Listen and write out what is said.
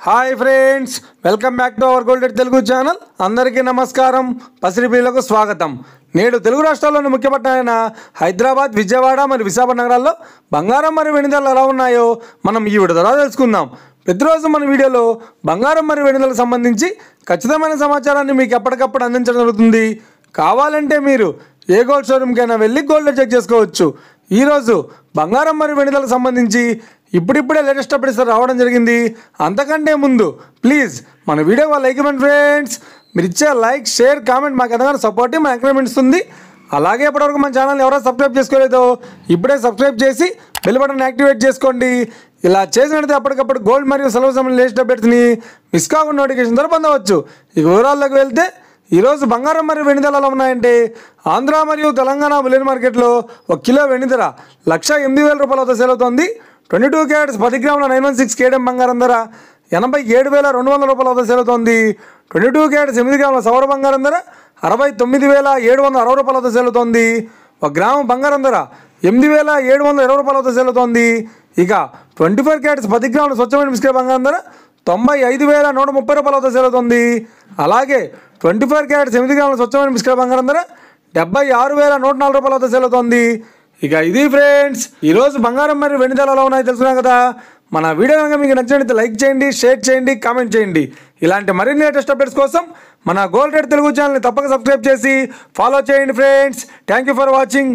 Hi friends, welcome back to our golden Telugu channel. అందరికీ నమస్కారం. పసిరిపిల్లకు స్వాగతం. నేడు తెలుగు రాష్ట్రాల్లోని ముఖ్య పట్టణాలైన హైదరాబాద్, విజయవాడ మరియు విశాఖపట్నం నగరాల్లో బంగారం మరియు వెండి ధరలు ఎలా ఉన్నాయో మనం ఈ వీడియో ద్వారా తెలుసుకుందాం. ప్రతిరోజు మన వీడియోలో బంగారం మరియు వెండి ధరలకు సంబంధించి ఖచ్చితమైన సమాచారాన్ని మీకు ఎప్పటికప్పుడు అందించడం జరుగుతుంది. కావాలంటే మీరు ఏ గోల్డ్ షోరూమ్కైనా వెళ్ళి గోల్డ్ చెక్ చేసుకోవచ్చు. ఈరోజు బంగారం మరియు వెండి ధరలకు సంబంధించి ఇప్పుడిప్పుడే లేటెస్ట్ అప్డేట్స్ రావడం జరిగింది. అంతకంటే ముందు ప్లీజ్ మన వీడియో లైక్ ఇవ్వండి ఫ్రెండ్స్. మీరు ఇచ్చే లైక్, షేర్, కామెంట్ మాకు ఎంతగానో సపోర్ట్, మా ఎంకరేజ్మెంట్ ఇస్తుంది. అలాగే ఇప్పటివరకు మన ఛానల్ ఎవరైనా సబ్స్క్రైబ్ చేసుకోలేదో ఇప్పుడే సబ్స్క్రైబ్ చేసి బెల్ బటన్ యాక్టివేట్ చేసుకోండి. ఇలా చేసినట్లయితే అప్పటికప్పుడు గోల్డ్ మరియు సిల్వర్ సంబంధించిన లేటెస్ట్ అప్డేట్స్ని మిస్ కాకుండా నోటిఫికేషన్ ద్వారా పొందవచ్చు. ఇక వివరాల్లోకి వెళ్తే ఈరోజు బంగారం మరియు వెండి ధరలు ఎలా ఉన్నాయంటే, ఆంధ్ర మరియు తెలంగాణ బులియన్ మార్కెట్లో 1 కిలో వెండి ధర 1,08,000 రూపాయల వద్ద సేల్ అవుతుంది. 22 క్యారెట్స్ 10 గ్రాముల 916 కేడీఎం బంగారం ధర 87,200 రూపాయల వద్ద సేల్ అవుతుంది. 22 క్యారెట్స్ 8 గ్రాముల సౌర బంగారం ధర 69,760 రూపాయల వద్ద సేల్ అవుతుంది. 1 గ్రాము బంగారం ధర 8,720 రూపాయల వద్ద సేల్ అవుతుంది. ఇక 24 క్యారెట్స్ 10 గ్రాముల స్వచ్ఛమైన బిస్కెట్ బంగారం ధర 95,130 రూపాయల వద్ద సేల్ అవుతుంది. అలాగే 24 క్యారెట్స్ 8 గ్రాముల స్వచ్ఛమైన బిస్కెట్ బంగారం ధర 76,104 రూపాయల వద్ద సేల్ అవుతుంది. ఇక ఇది ఫ్రెండ్స్, ఈరోజు బంగారం మరియు వెండి ధరలు ఎలా ఉన్నాయో తెలుసుకున్నాం కదా. మన వీడియో కనుక మీకు నచ్చినట్లయితే లైక్ చేయండి, షేర్ చేయండి, కామెంట్ చేయండి. ఇలాంటి మరిన్ని లేటెస్ట్ అప్డేట్స్ కోసం మన గోల్డ్ రేట్ తెలుగు ఛానల్ని తప్పక సబ్స్క్రైబ్ చేసి ఫాలో చేయండి friends. Thank you for watching.